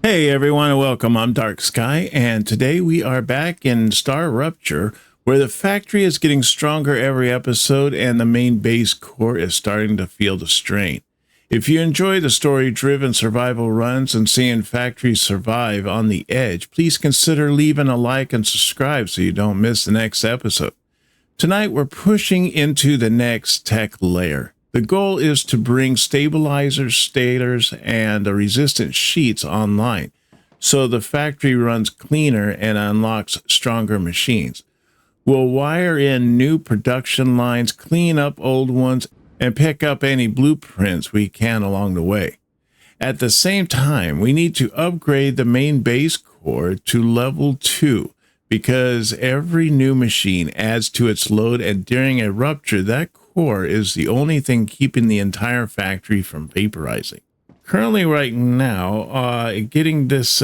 Hey everyone, and welcome. I'm Dark Skye, and today we are back in StarRupture, where the factory is getting stronger every episode and the main base core is starting to feel the strain. If you enjoy the story-driven survival runs and seeing factories survive on the edge, please consider leaving a like and subscribe so you don't miss the next episode. Tonight we're pushing into the next tech layer. The goal is to bring stabilizers, stators, and resistant sheets online, so the factory runs cleaner and unlocks stronger machines. We'll wire in new production lines, clean up old ones, and pick up any blueprints we can along the way. At the same time, we need to upgrade the main base core to level 2, because every new machine adds to its load, and during a rupture, that core is the only thing keeping the entire factory from vaporizing. Currently, right now, getting this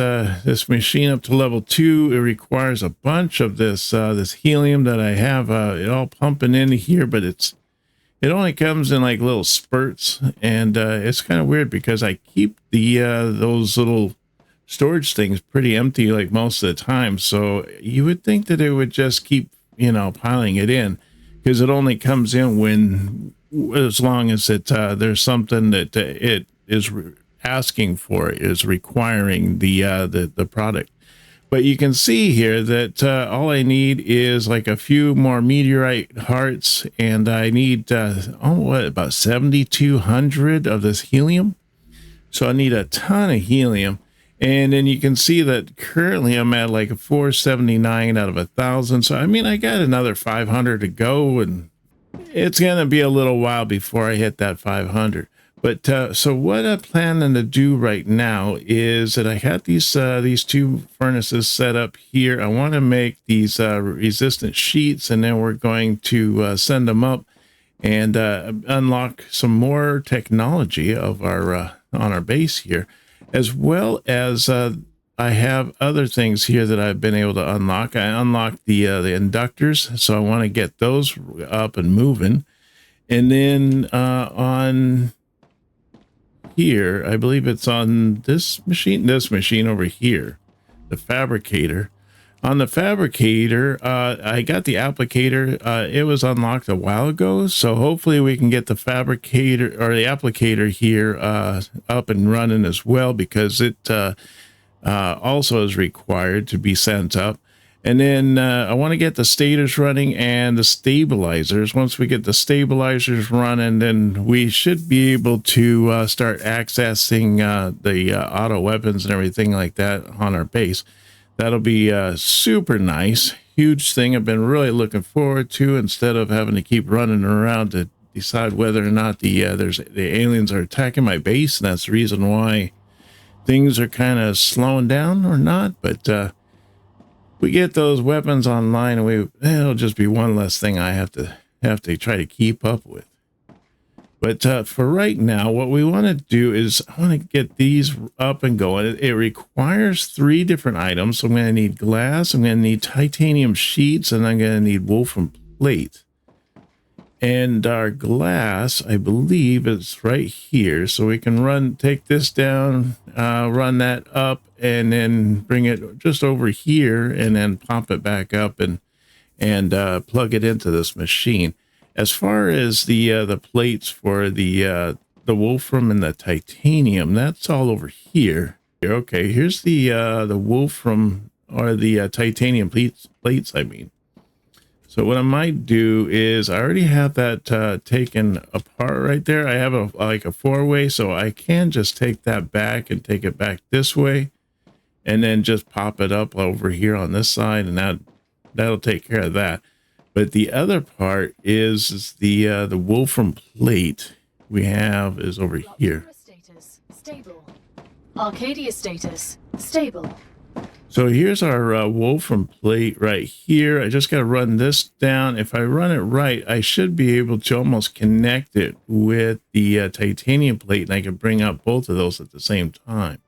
machine up to level 2, it requires a bunch of this helium that I have it all pumping in here, but it only comes in like little spurts, and it's kind of weird because I keep those little storage things pretty empty like most of the time. So you would think that it would just keep piling it in, because it only comes in as long as there's something that it is asking for, is requiring the product. But you can see here that all I need is like a few more meteorite hearts, and I need about 7,200 of this helium. So I need a ton of helium. And then you can see that currently I'm at like a 479 out of 1,000. So, I mean, I got another 500 to go, and it's going to be a little while before I hit that 500. But so what I'm planning to do right now is that I had these two furnaces set up here. I want to make these resistant sheets, and then we're going to send them up and unlock some more technology of our on our base here. As well as I have other things here that I've been able to unlock. I unlocked the inductors, so I want to get those up and moving. And then on here, I believe it's on this machine over here, the fabricator. On the fabricator, I got the applicator. It was unlocked a while ago, so hopefully we can get the fabricator or the applicator here up and running as well, because it also is required to be sent up. And then I want to get the stators running and the stabilizers. Once we get the stabilizers running, then we should be able to start accessing the auto weapons and everything like that on our base. That'll be super nice. Huge thing I've been really looking forward to, instead of having to keep running around to decide whether or not the aliens are attacking my base, and that's the reason why things are kind of slowing down or not. But we get those weapons online, and it'll just be one less thing I have to try to keep up with. But for right now, what we want to do is I want to get these up and going. It requires 3 different items. So I'm going to need glass, I'm going to need titanium sheets, and I'm going to need wolfram plate. And our glass, I believe, is right here. So we can take this down, run that up, and then bring it just over here, and then pop it back up and plug it into this machine. As far as the plates for the wolfram and the titanium, that's all over here. Okay, here's the wolfram or the titanium plates. I mean, so what I might do is I already have that taken apart right there. I have like a 4-way, so I can just take that back and take it back this way, and then just pop it up over here on this side, and that'll take care of that. But the other part is the wolfram plate we have is over here. Status stable. Arcadia status stable. So here's our wolfram plate right here. I just got to run this down. If I run it right, I should be able to almost connect it with the titanium plate, and I can bring up both of those at the same time.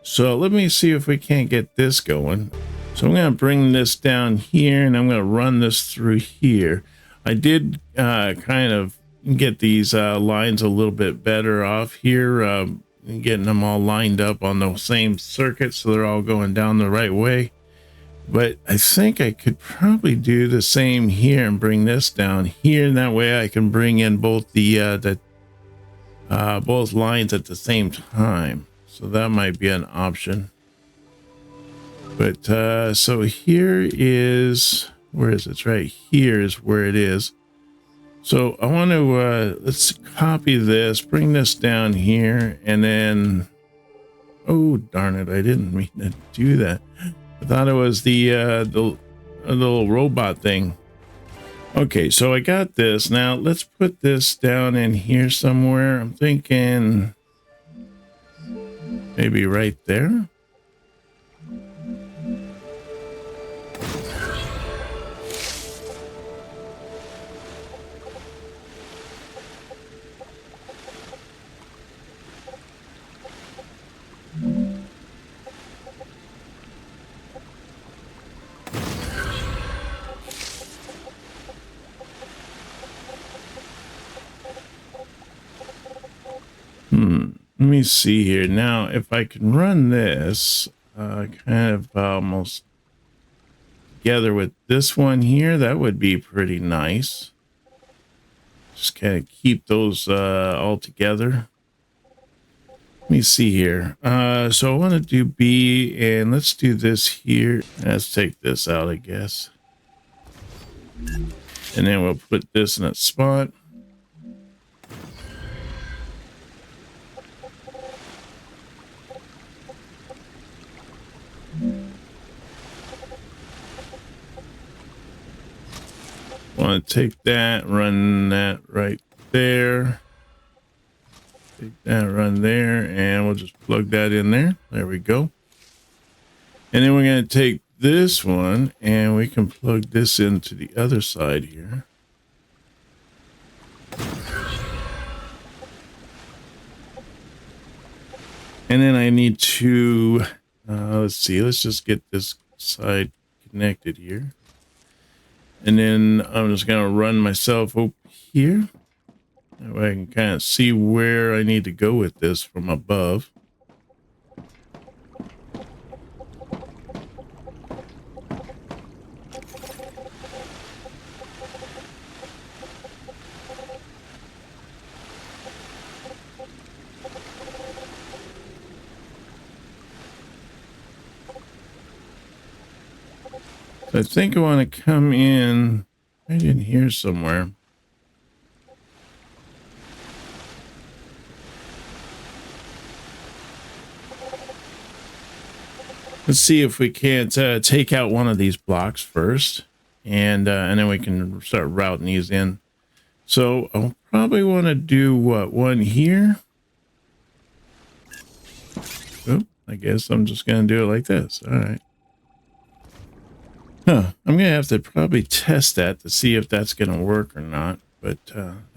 So let me see if we can't get this going. So I'm going to bring this down here, and I'm going to run this through here. I did kind of get these lines a little bit better off here and getting them all lined up on the same circuit so they're all going down the right way. But I think I could probably do the same here and bring this down here, and that way I can bring in both both lines at the same time. So that might be an option. But so here is, where is it? It's right here is where it is. So I want to let's copy this, bring this down here, and then, oh darn it, I didn't mean to do that. I thought it was the little robot thing. Okay, so I got this. Now let's put this down in here somewhere. I'm thinking maybe right there. Let me see here. Now, if I can run this kind of almost together with this one here, that would be pretty nice. Just kind of keep those all together. Let me see here. So I want to do B, and let's do this here. Let's take this out, I guess. And then we'll put this in a spot. Want to take that, run that right there. Take that, run there, and we'll just plug that in there. There we go. And then we're going to take this one, and we can plug this into the other side here. And then I need to, let's see, let's just get this side connected here. And then I'm just going to run myself up here. That way I can kind of see where I need to go with this from above. I think I want to come in right in here somewhere. Let's see if we can't take out one of these blocks first, and then we can start routing these in. So I'll probably want to do one here. Oh, I guess I'm just going to do it like this. All right. I'm going to have to probably test that to see if that's going to work or not. But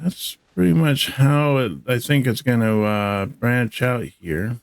that's pretty much how I think it's going to branch out here.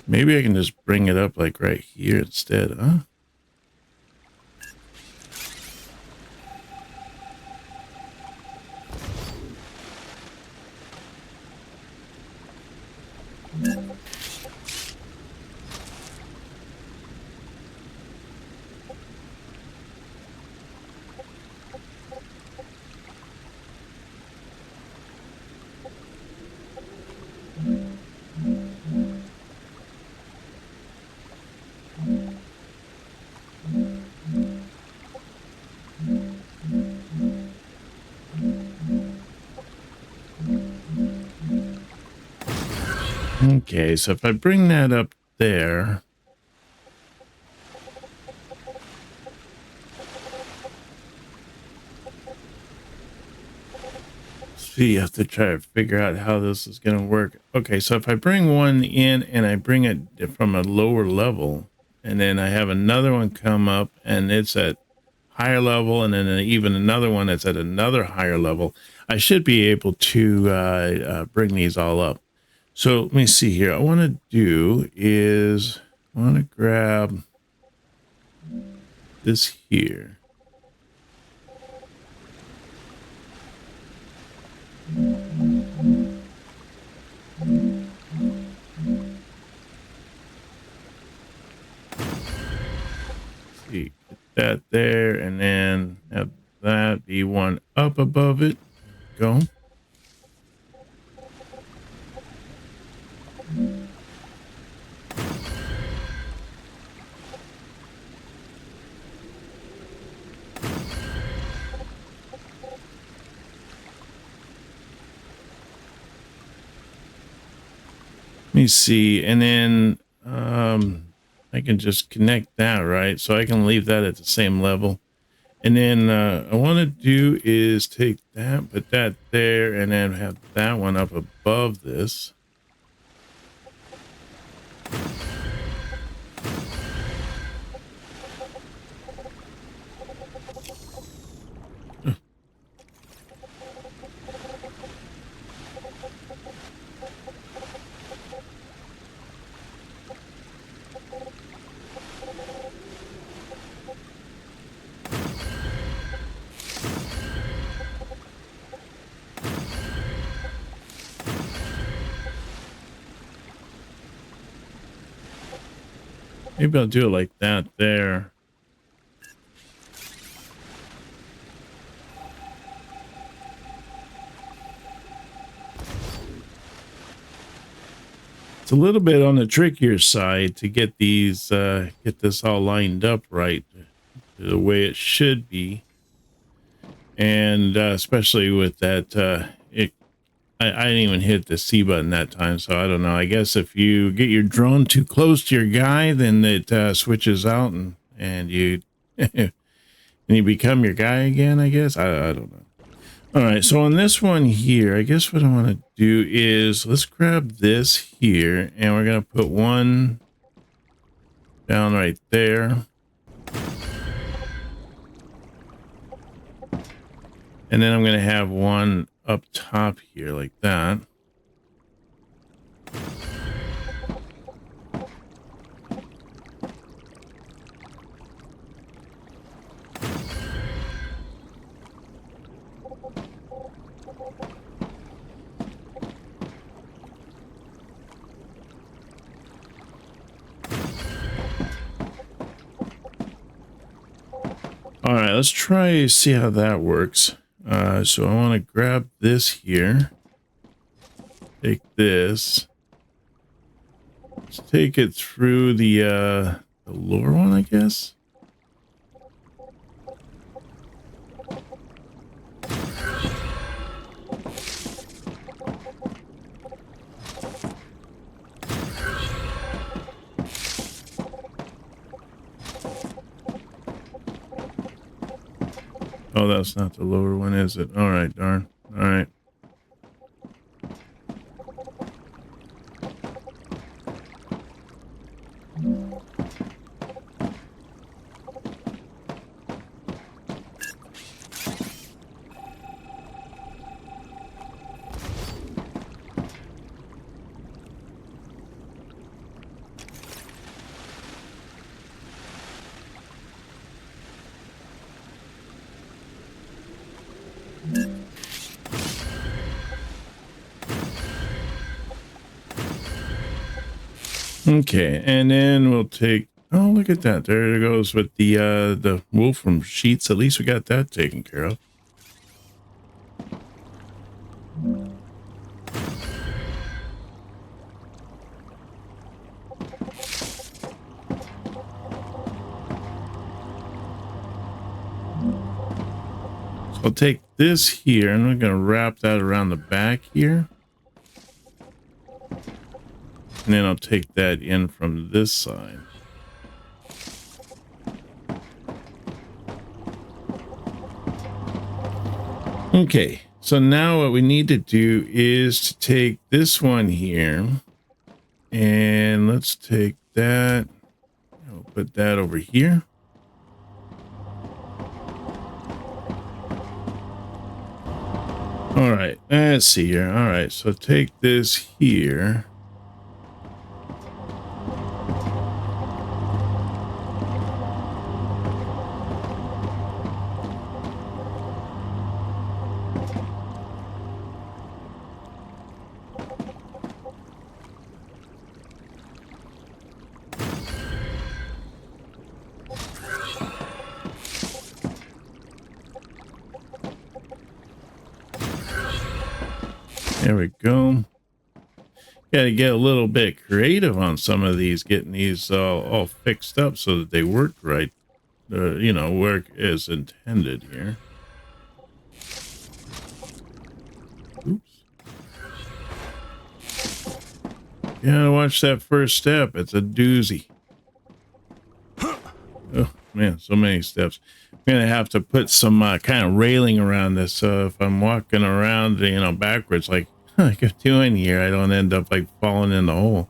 Maybe I can just bring it up like right here instead, huh? Okay, so if I bring that up there, see. I have to try to figure out how this is going to work. Okay, so if I bring one in and I bring it from a lower level, and then I have another one come up and it's at higher level, and then even another one that's at another higher level, I should be able to bring these all up. So let me see here. I want to do is I want to grab this here. See, get that there, and then have that be one up above it. Go. Let me see, and then I can just connect that, right? So I can leave that at the same level. And then I want to do is take that, put that there, and then have that one up above this. Maybe I'll do it like that there. It's a little bit on the trickier side to get these, get this all lined up right the way it should be. And especially with that, I didn't even hit the C button that time, so I don't know. I guess if you get your drone too close to your guy, then it switches out and you and you become your guy again, I guess. I don't know. All right, so on this one here, I guess what I want to do is let's grab this here, and we're going to put one down right there. And then I'm going to have one up top here like that. All right, let's try see how that works. So I want to grab this here. Take this. Let's take it through the lower one, I guess. Oh, that's not the lower one, is it? All right, darn. All right. Okay, and then we'll take, oh, look at that. There it goes with the Wolfram sheets. At least we got that taken care of. So I'll take this here, and we're going to wrap that around the back here. And then I'll take that in from this side. Okay, So now what we need to do is to take this one here, and let's take that. I'll put that over here. All right, let's see here. All right, so take this here. There we go. Got to get a little bit creative on some of these, getting these all fixed up so that they work right. You know, work as intended here. Oops. You gotta watch that first step. It's a doozy. Oh man, so many steps. I'm gonna have to put some kind of railing around this, so if I'm walking around, you know, backwards like I'm doing here, I don't end up like falling in the hole.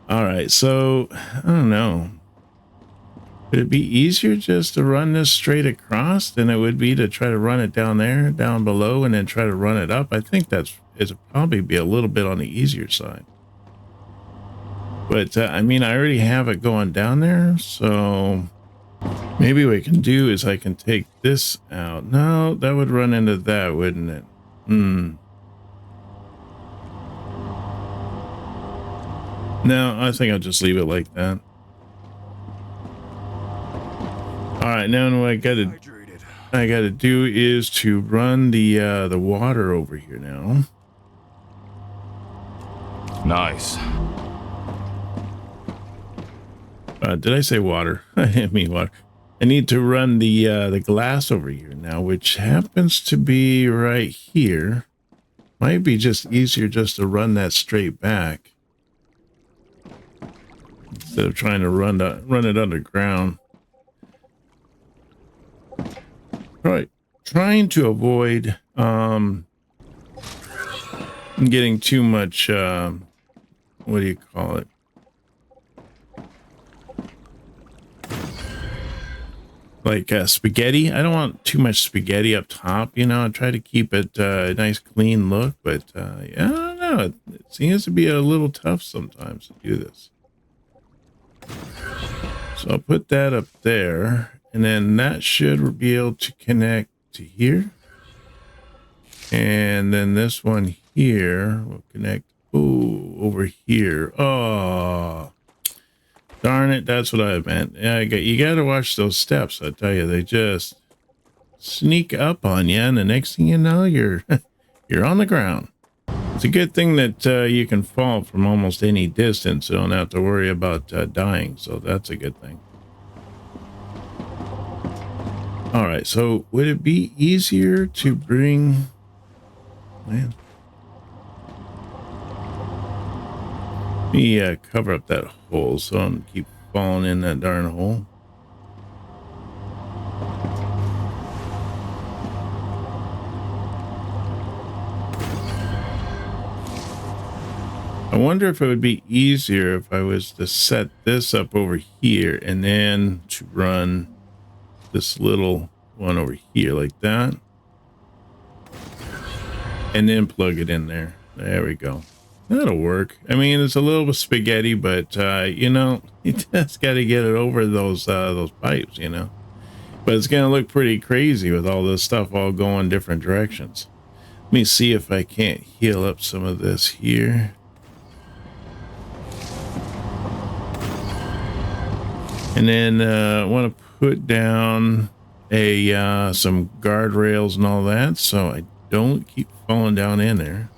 All right, so I don't know. Would it be easier just to run this straight across than it would be to try to run it down there, down below, and then try to run it up? I think it'll probably be a little bit on the easier side. But I mean, I already have it going down there, so maybe what I can do is I can take this out. No, that would run into that, wouldn't it? No, I think I'll just leave it like that. All right, now what I gotta do is to run the water over here now. Nice. Did I say water? I didn't mean water. I need to run the glass over here now, which happens to be right here. Might be just easier just to run that straight back instead of trying to run it underground. Right, trying to avoid getting too much. What do you call it? Like spaghetti. I don't want too much spaghetti up top, you know. I try to keep it a nice clean look, but yeah, I don't know. It seems to be a little tough sometimes to do this. So I'll put that up there, and then that should be able to connect to here. And then this one here will connect over here. Oh, darn it, that's what I meant. Yeah, you got to watch those steps. I tell you, they just sneak up on you, and the next thing you know, you're on the ground. It's a good thing that you can fall from almost any distance. You don't have to worry about dying, so that's a good thing. All right, so would it be easier to bring... Man. Let me cover up that hole so I don't keep falling in that darn hole. I wonder if it would be easier if I was to set this up over here and then to run this little one over here like that. And then plug it in there. There we go. That'll work. I mean, it's a little spaghetti, but you know, you just got to get it over those pipes, you know. But it's gonna look pretty crazy with all this stuff all going different directions. Let me see if I can't heal up some of this here. And then I want to put down some guardrails and all that, so I don't keep falling down in there.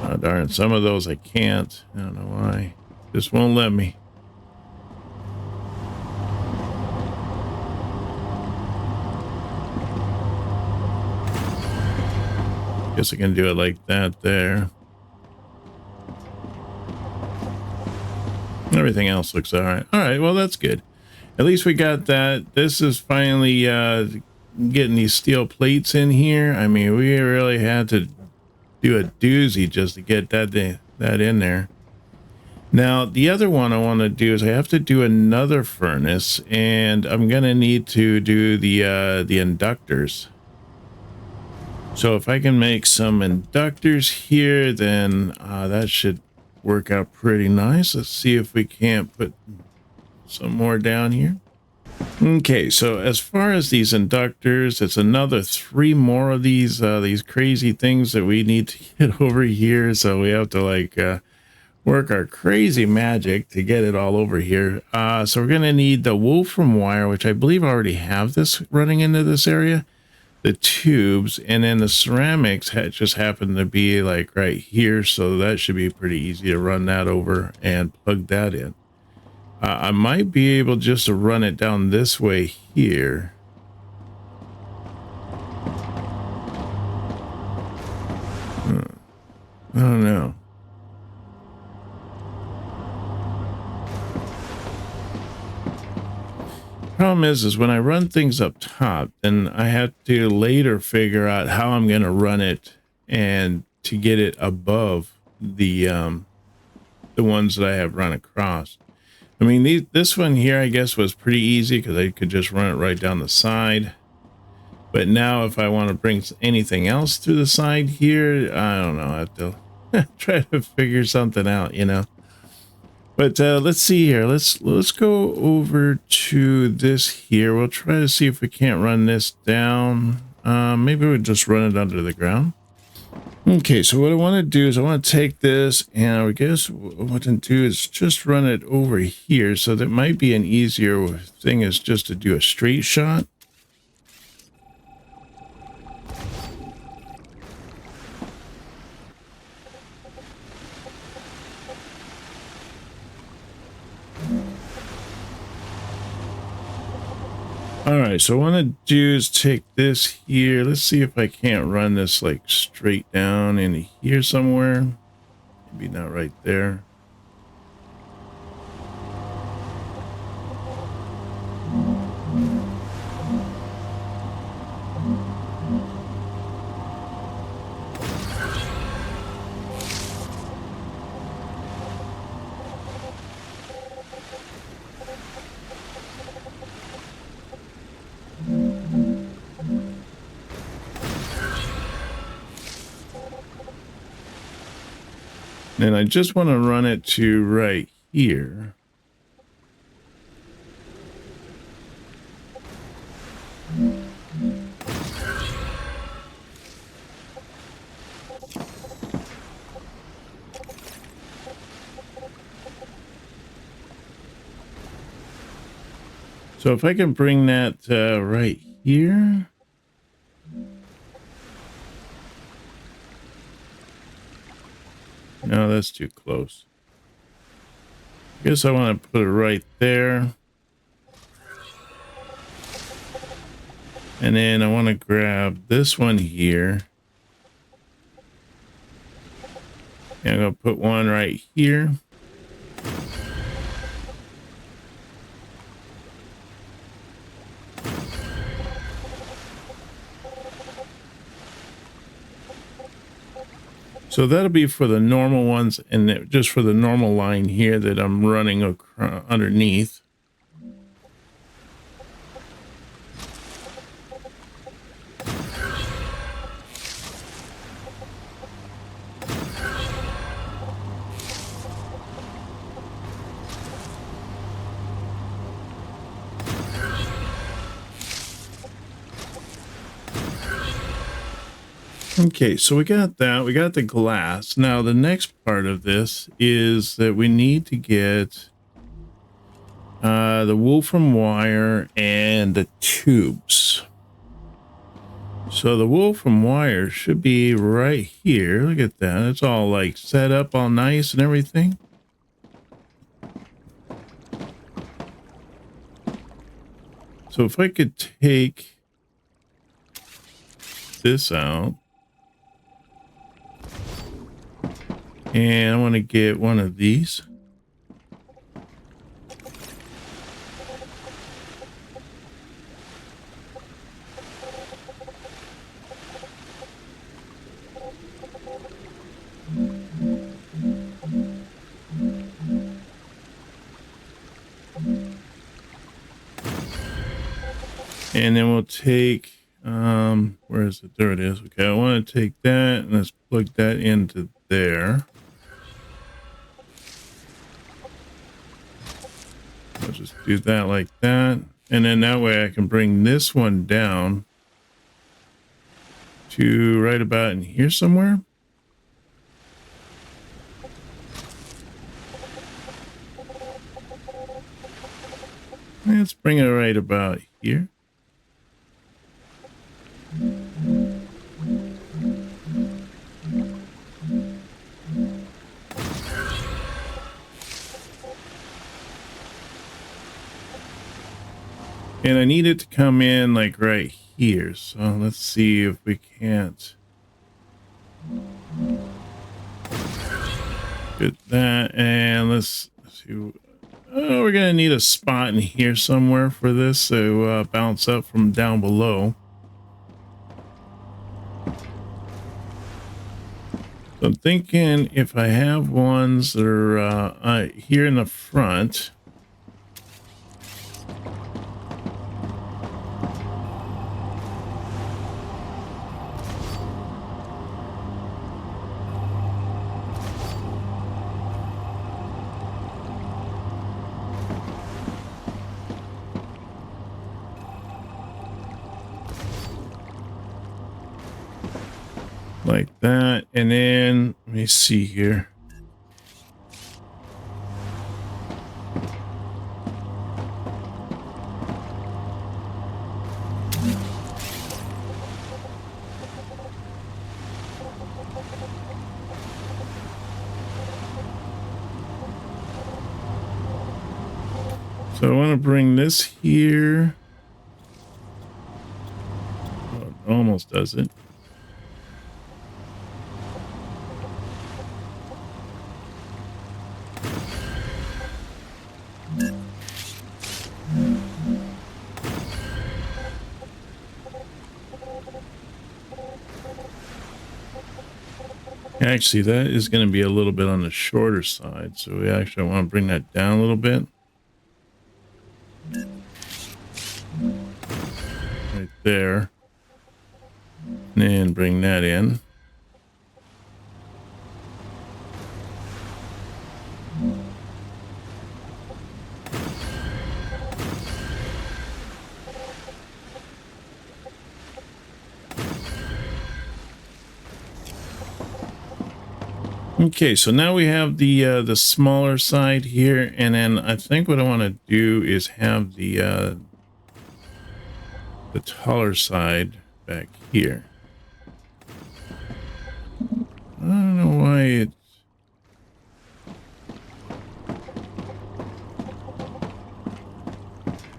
Oh, darn, some of those I can't. I don't know why. Just won't let me. Guess I can do it like that there. Everything else looks all right. All right, well, that's good. at least we got that. This is finally getting these steel plates in here. I mean, we really had to do a doozy just to get that in there. Now, the other one I want to do is I have to do another furnace, and I'm going to need to do the inductors. So if I can make some inductors here, then that should work out pretty nice. Let's see if we can't put some more down here. Okay, so as far as these inductors, it's another 3 more of these crazy things that we need to get over here. So we have to like work our crazy magic to get it all over here. So we're going to need the wolfram wire, which I believe I already have this running into this area, the tubes, and then the ceramics just happen to be like right here. So that should be pretty easy to run that over and plug that in. I might be able just to run it down this way here. I don't know. Problem is when I run things up top, then I have to later figure out how I'm going to run it and to get it above the ones that I have run across. I mean, this one here, I guess, was pretty easy because I could just run it right down the side. But now if I want to bring anything else to the side here, I don't know. I have to try to figure something out, you know. But let's see here. Let's go over to this here. We'll try to see if we can't run this down. Maybe we'll just run it under the ground. Okay, so what I want to do is I want to take this, and I guess what to do is just run it over here. So that might be an easier thing, is just to do a straight shot. All right, so what I want to do is take this here. Let's see if I can't run this like straight down into here somewhere. Maybe not right there. And I just want to run it to right here. So if I can bring that right here. No, that's too close. I guess I want to put it right there. And then I want to grab this one here. And I'm going to put one right here. So that'll be for the normal ones, and just for the normal line here that I'm running underneath. Okay, so we got that. We got the glass. Now, the next part of this is that we need to get the wolfram wire and the tubes. So the wolfram wire should be right here. Look at that. It's all like set up all nice and everything. So if I could take this out. And I want to get one of these. And then we'll take, where is it? There it is. Okay, I want to take that and let's plug that into there. I'll just do that like that. And then that way I can bring this one down to right about in here somewhere. Let's bring it right about here. And I need it to come in like right here. So let's see if we can't get that. And let's see. Oh, we're going to need a spot in here somewhere for this to bounce up from down below. So I'm thinking if I have ones that are here in the front. Like that, and then let me see here. So I want to bring this here. Oh, it almost does it. Actually, that is going to be a little bit on the shorter side, so we actually want to bring that down a little bit. Right there. And then bring that in. Okay, so now we have the smaller side here, and then I think what I want to do is have the taller side back here. I don't know why it's...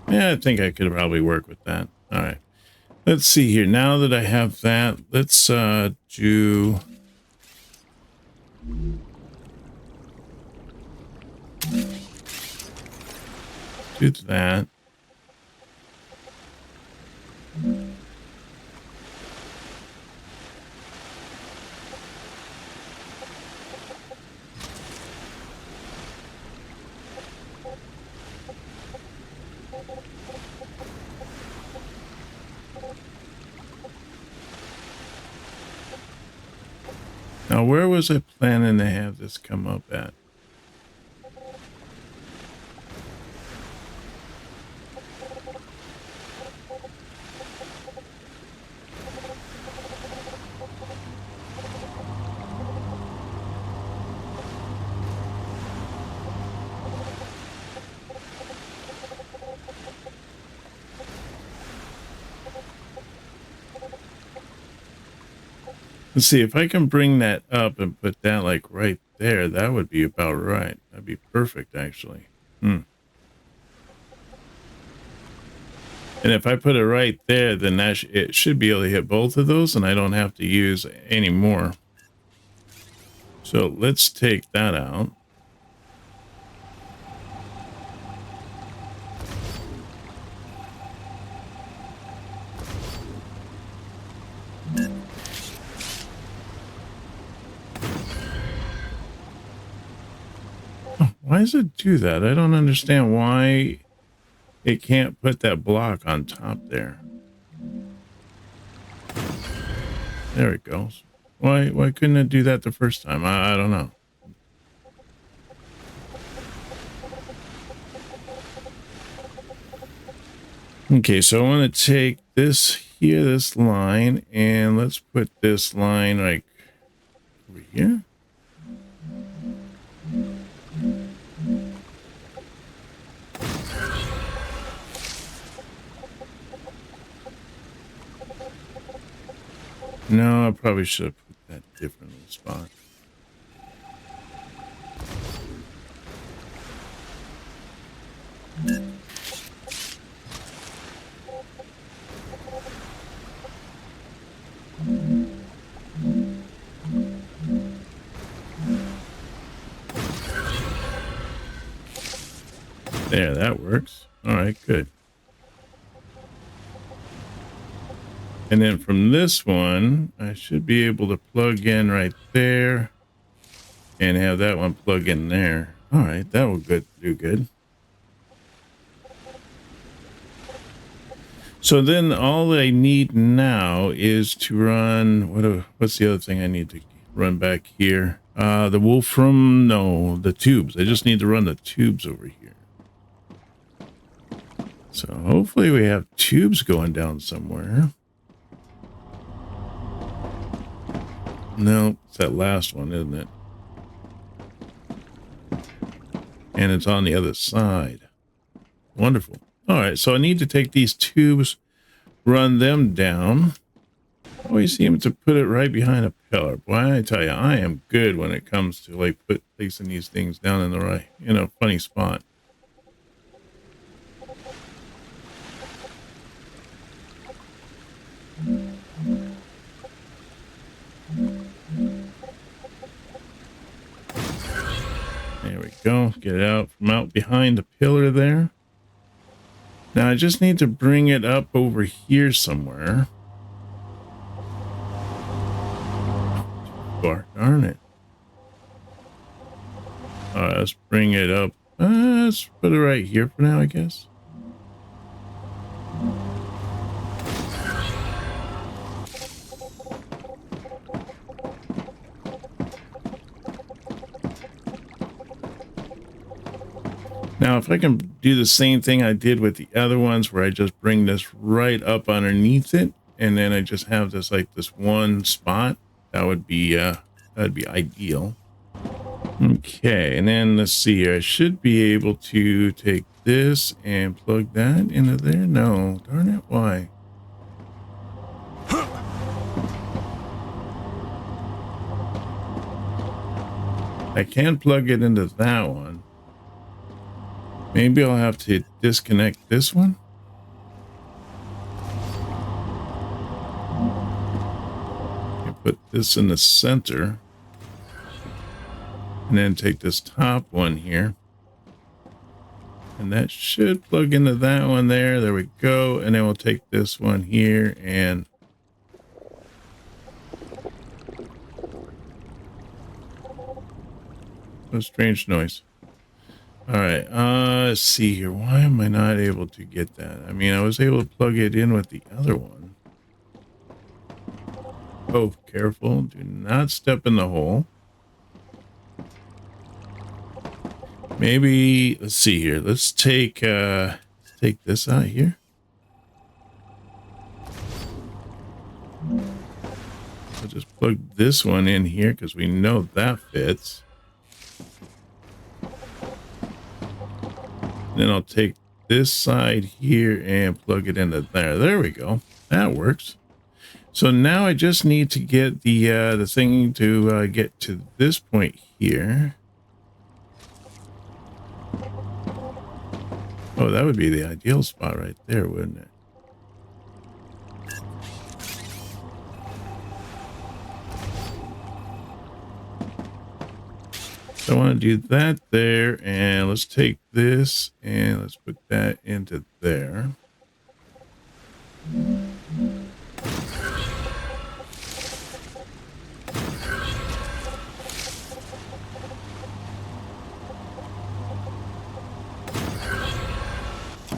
Yeah, I think I could probably work with that. All right, let's see here. Now that I have that, let's do that. Now, where was I planning to have this come up at? Let's see if I can bring that up and put that like right there. That would be about right. That'd be perfect, actually. And if I put it right there, then it should be able to hit both of those, and I don't have to use any more. So let's take that out. Why does it do that? I don't understand why it can't put that block on top there. There it goes. Why couldn't it do that the first time? I don't know. Okay, so I want to take this here, this line, and let's put this line like over here. No, I probably should have put that different spot. There, that works. All right, good. And then from this one, I should be able to plug in right there and have that one plug in there. All right, that will do good. So then all I need now is to run, what's the other thing I need to run back here? The Wolfram, no, the tubes. I just need to run the tubes over here. So hopefully we have tubes going down somewhere. No, it's that last one, isn't it? And it's on the other side. Wonderful. All right, so I need to take these tubes, run them down. Always seem to put it right behind a pillar. Boy, I tell you, I am good when it comes to like placing these things down in the right, funny spot. There we go. Get it out from out behind the pillar there. Now I just need to bring it up over here somewhere. Darn it. All right, let's bring it up. Let's put it right here for now, I guess. Now, if I can do the same thing I did with the other ones, where I just bring this right up underneath it, and then I just have this like this one spot, that would be ideal. Okay, and then let's see here. I should be able to take this and plug that into there. No, darn it, why? I can plug it into that one. Maybe I'll have to disconnect this one. Put this in the center. And then take this top one here. And that should plug into that one there. There we go. And then we'll take this one here and... a strange noise. All right, let's see here. Why am I not able to get that? I mean, I was able to plug it in with the other one. Oh, careful. Do not step in the hole. Maybe, let's see here. Let's take this out here. I'll just plug this one in here because we know that fits. Then I'll take this side here and plug it into there. There we go. That works. So now I just need to get the thing to get to this point here. Oh, that would be the ideal spot right there, wouldn't it? So I want to do that there, and let's take this and let's put that into there.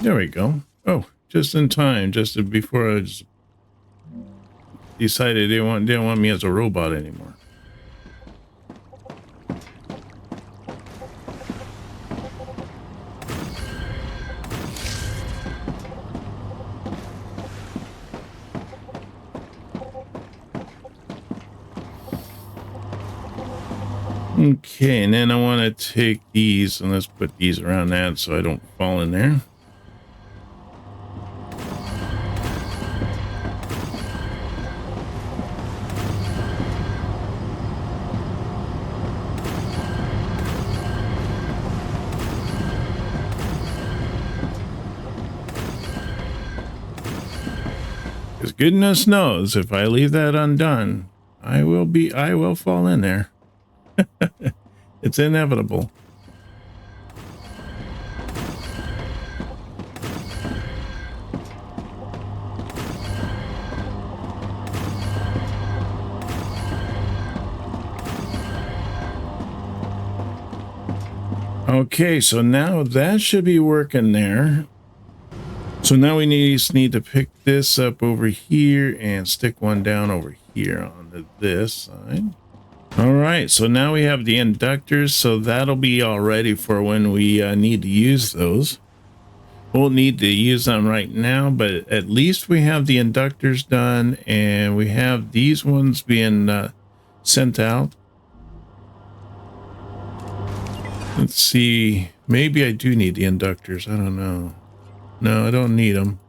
There we go. Oh, just in time, before I just... decided they didn't want me as a robot anymore. Okay, and then I want to take these and let's put these around that so I don't fall in there. Because goodness knows if I leave that undone, I will fall in there. It's inevitable. Okay, so now that should be working there. So now we just need to pick this up over here and stick one down over here on this side. All right, so now we have the inductors, so that'll be all ready for when we need to use those. We'll need to use them right now, but at least we have the inductors done, and we have these ones being sent out. Let's see, maybe I do need the inductors, I don't know. No, I don't need them.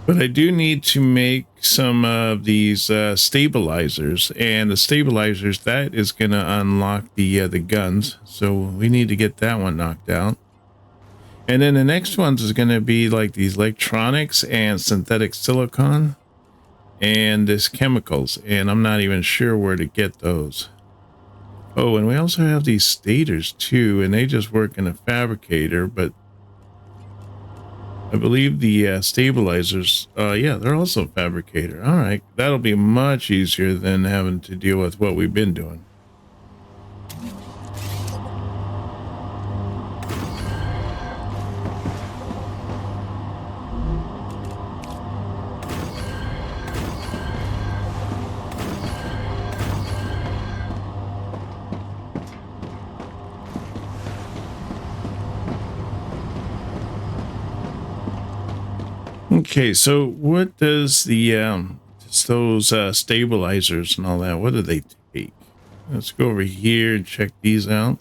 But I do need to make some of these stabilizers, and the stabilizers, that is going to unlock the guns. So we need to get that one knocked out. And then the next ones is going to be like these electronics and synthetic silicon and this chemicals. And I'm not even sure where to get those. Oh, and we also have these stators too, and they just work in a fabricator, but I believe the stabilizers, yeah, they're also fabricator. All right, that'll be much easier than having to deal with what we've been doing. Okay, so what does the those stabilizers and all that, what do they take? Let's go over here and check these out.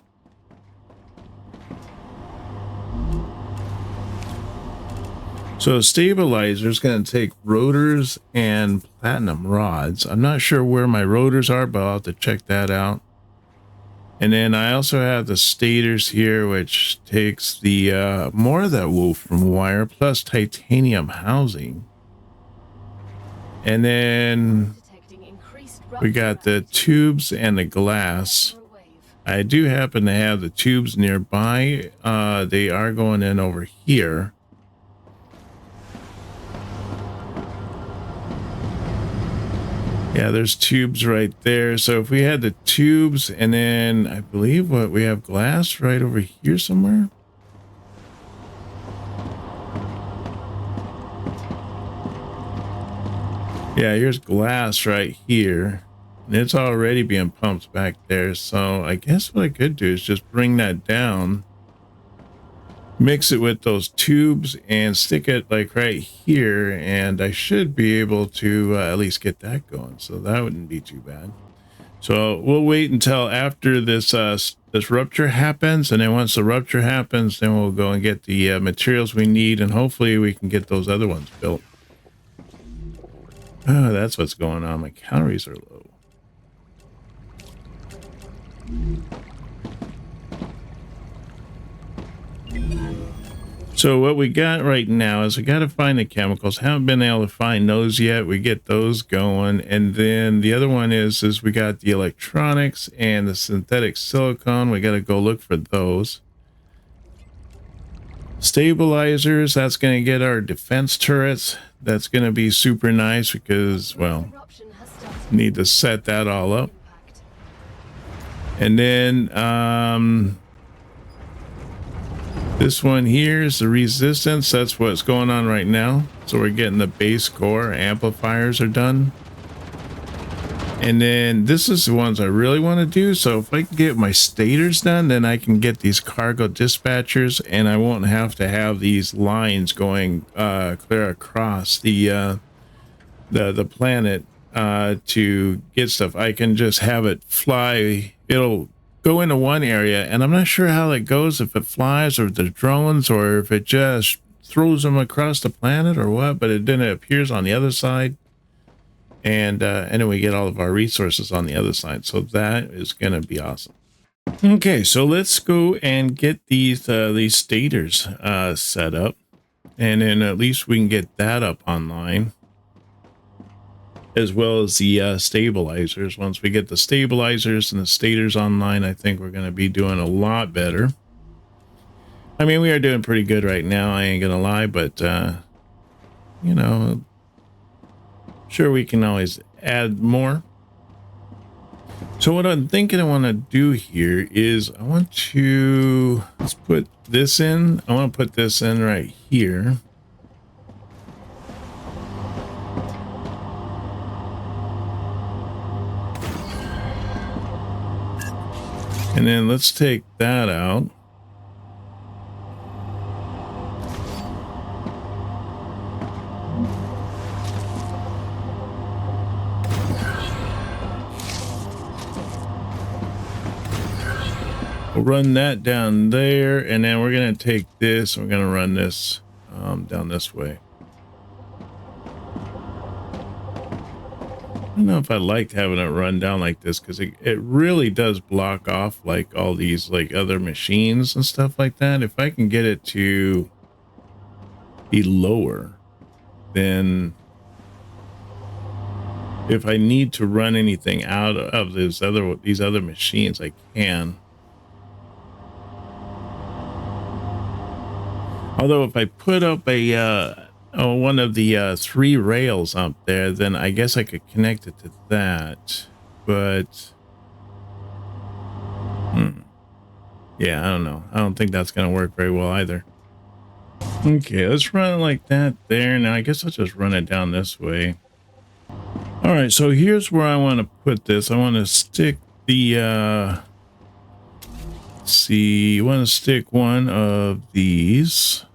So a stabilizer is going to take rotors and platinum rods. I'm not sure where my rotors are, but I'll have to check that out. And then I also have the stators here, which takes the more of that wolfram wire plus titanium housing. And then we got the tubes and the glass. I do happen to have the tubes nearby. They are going in over here. Yeah, there's tubes right there. So if we had the tubes, and then I believe what we have glass right over here somewhere. Yeah, here's glass right here. And it's already being pumped back there. So I guess what I could do is just bring that down, mix it with those tubes and stick it like right here, and I should be able to at least get that going, so that wouldn't be too bad. So we'll wait until after this this rupture happens, and then once the rupture happens, then we'll go and get the materials we need, and hopefully we can get those other ones built. Oh, that's what's going on. My calories are low. So what we got right now is we got to find the chemicals. Haven't been able to find those yet. We get those going. And then the other one is we got the electronics and the synthetic silicon. We got to go look for those. Stabilizers, that's going to get our defense turrets. That's going to be super nice because, well, need to set that all up. And then this one here is the resistance. That's what's going on right now. So we're getting the base core amplifiers are done. And then this is the ones I really want to do. So if I can get my stators done, then I can get these cargo dispatchers, and I won't have to have these lines going clear across the planet to get stuff. I can just have it fly. It'll go into one area, and I'm not sure how that goes, if it flies or if the drones or if it just throws them across the planet or what, but then it appears on the other side. And then we get all of our resources on the other side. So that is going to be awesome. Okay, so let's go and get these stators set up. And then at least we can get that up online. As well as the stabilizers. Once we get the stabilizers and the stators online, I think we're going to be doing a lot better. I mean, we are doing pretty good right now, I ain't going to lie. But, you know... Sure, we can always add more. So what I'm thinking I want to do here is I want to, let's put this in. I want to put this in right here. And then let's take that out. We'll run that down there, and then we're going to take this, and we're going to run this down this way. I don't know if I liked having it run down like this, because it really does block off like all these like other machines and stuff like that. If I can get it to be lower, then if I need to run anything out of these other machines, I can. Although if I put up a one of the 3 rails up there, then I guess I could connect it to that. But yeah, I don't know. I don't think that's going to work very well either. Okay, let's run it like that there. Now I guess I'll just run it down this way. All right, so here's where I want to put this. I want to stick the see, you want to stick one of these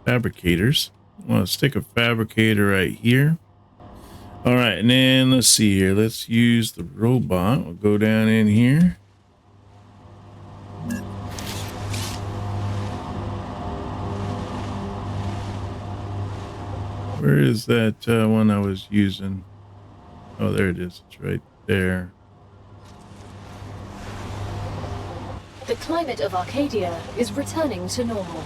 fabricators. I want to stick a fabricator right here. All right, and then let's see here. Let's use the robot. We'll go down in here. Where is that one I was using? Oh, there it is. It's right there. The climate of Arcadia is returning to normal.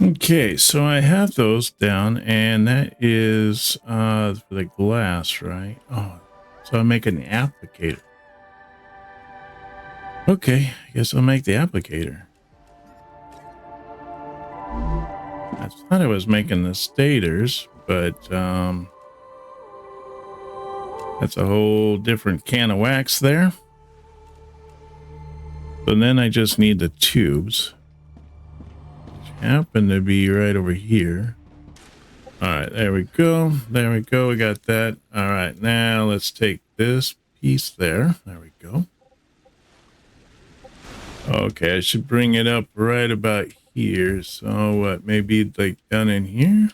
Okay, so I have those down, and that is for the glass, right? Oh, so I make an applicator. Okay, I guess I'll make the applicator. I thought I was making the stators, but that's a whole different can of wax there. So then I just need the tubes, which happen to be right over here. All right, there we go. There we go. We got that. All right, now let's take this piece there. There we go. Okay, I should bring it up right about here. So what, maybe like down in here?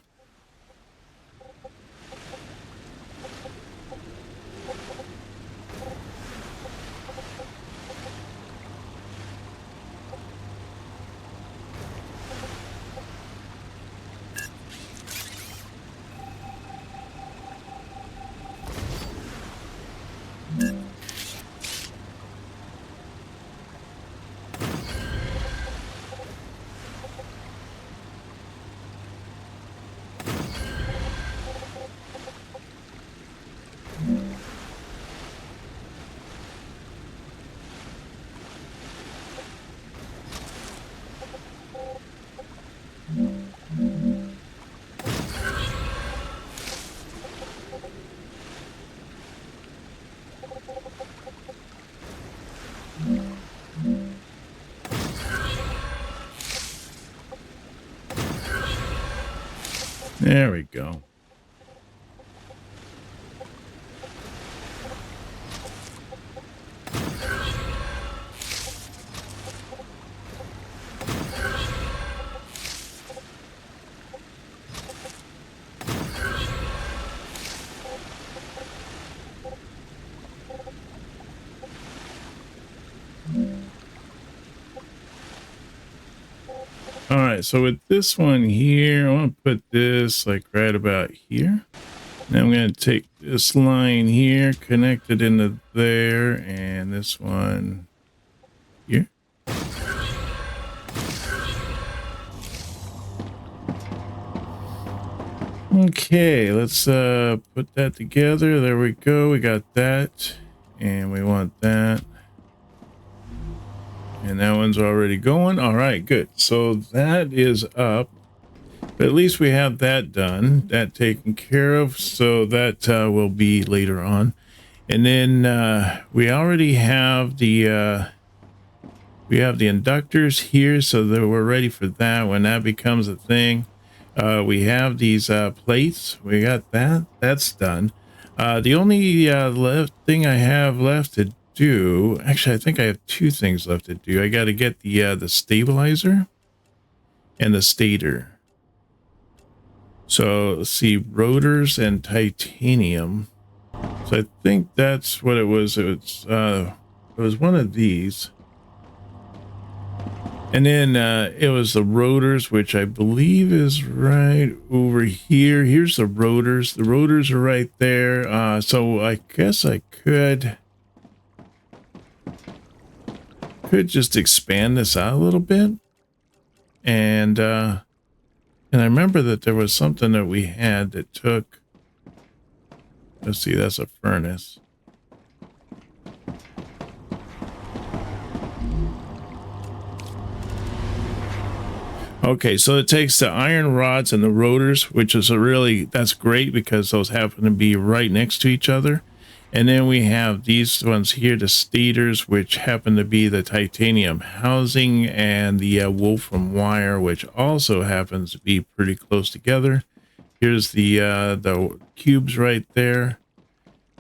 There we go. All right, so with this one here, I want to put this like right about here. Now I'm going to take this line here, connect it into there, and this one here. Okay, let's put that together. There we go. We got that, and we want that. And that one's already going. All right, good. So that is up. But at least we have that done, that taken care of. So that will be later on. And then we already have the inductors here, so that we're ready for that when that becomes a thing. We have these plates. We got that. That's done. The only thing I have left to do, actually, I think I have two things left to do. I got to get the stabilizer and the stator. So let's see, rotors and titanium. So I think that's what it was. It was one of these. And then it was the rotors, which I believe is right over here. Here's the rotors. The rotors are right there. So I guess I could just expand this out a little bit. And I remember that there was something that we had that took, let's see, that's a furnace. Okay, so it takes the iron rods and the rotors, which is that's great because those happen to be right next to each other. And then we have these ones here, the stators, which happen to be the titanium housing, and the wolfram wire, which also happens to be pretty close together. Here's the cubes right there.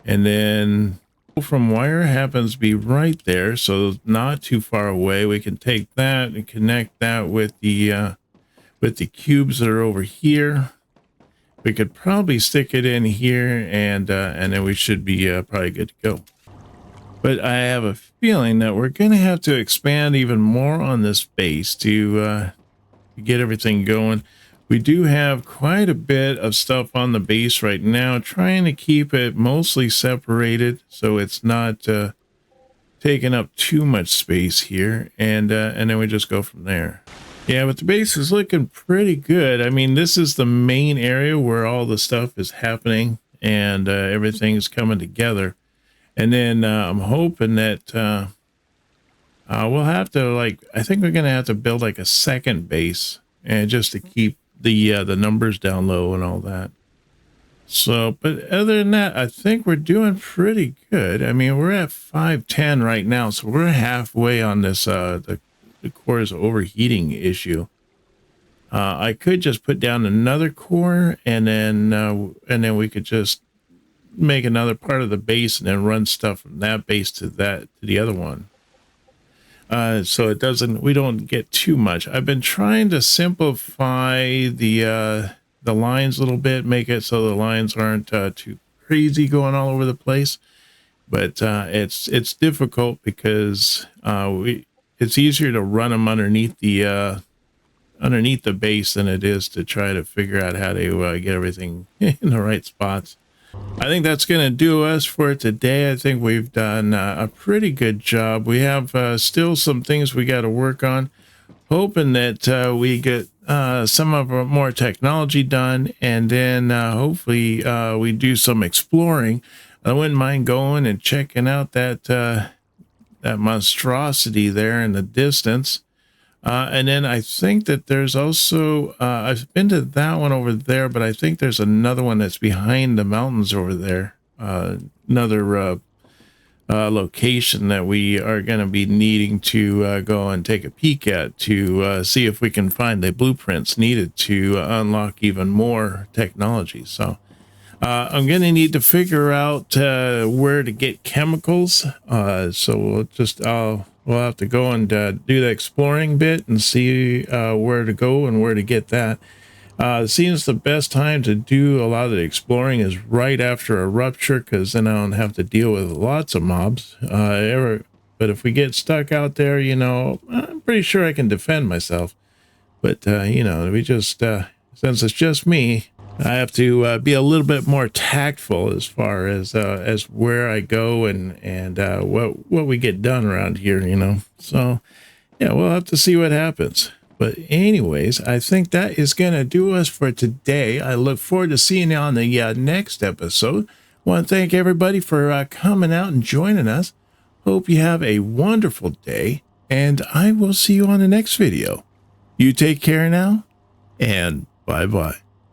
And then wolfram wire happens to be right there, so not too far away. We can take that and connect that with the cubes that are over here. We could probably stick it in here, and then we should be probably good to go. But I have a feeling that we're going to have to expand even more on this base to get everything going. We do have quite a bit of stuff on the base right now, trying to keep it mostly separated so it's not taking up too much space here, and then we just go from there. Yeah, but the base is looking pretty good. I mean, this is the main area where all the stuff is happening, and everything's coming together. And then I'm hoping that we'll have to, I think we're going to have to build like a second base, and just to keep the numbers down low and all that. So, but other than that, I think we're doing pretty good. I mean, we're at 510 right now, so we're halfway on this the core's overheating issue. I could just put down another core, and then we could just make another part of the base and then run stuff from that base to the other one. So we don't get too much. I've been trying to simplify the lines a little bit, make it so the lines aren't too crazy going all over the place. But it's difficult because it's easier to run them underneath the base than it is to try to figure out how to get everything in the right spots. I think that's going to do us for today. I think we've done a pretty good job. We have still some things we got to work on, hoping that we get some of our more technology done, and then hopefully we do some exploring. I wouldn't mind going and checking out that monstrosity there in the distance. And then I think that there's also, I've been to that one over there, but I think there's another one that's behind the mountains over there. Another location that we are going to be needing to go and take a peek at to see if we can find the blueprints needed to unlock even more technology. So I'm going to need to figure out where to get chemicals. So we'll have to go and do the exploring bit and see where to go and where to get that. It seems the best time to do a lot of the exploring is right after a rupture, because then I don't have to deal with lots of mobs. But if we get stuck out there, I'm pretty sure I can defend myself. But, we just, since it's just me, I have to be a little bit more tactful as far as where I go and what we get done around here, So, yeah, we'll have to see what happens. But anyways, I think that is going to do us for today. I look forward to seeing you on the next episode. I want to thank everybody for coming out and joining us. Hope you have a wonderful day, and I will see you on the next video. You take care now, and bye-bye.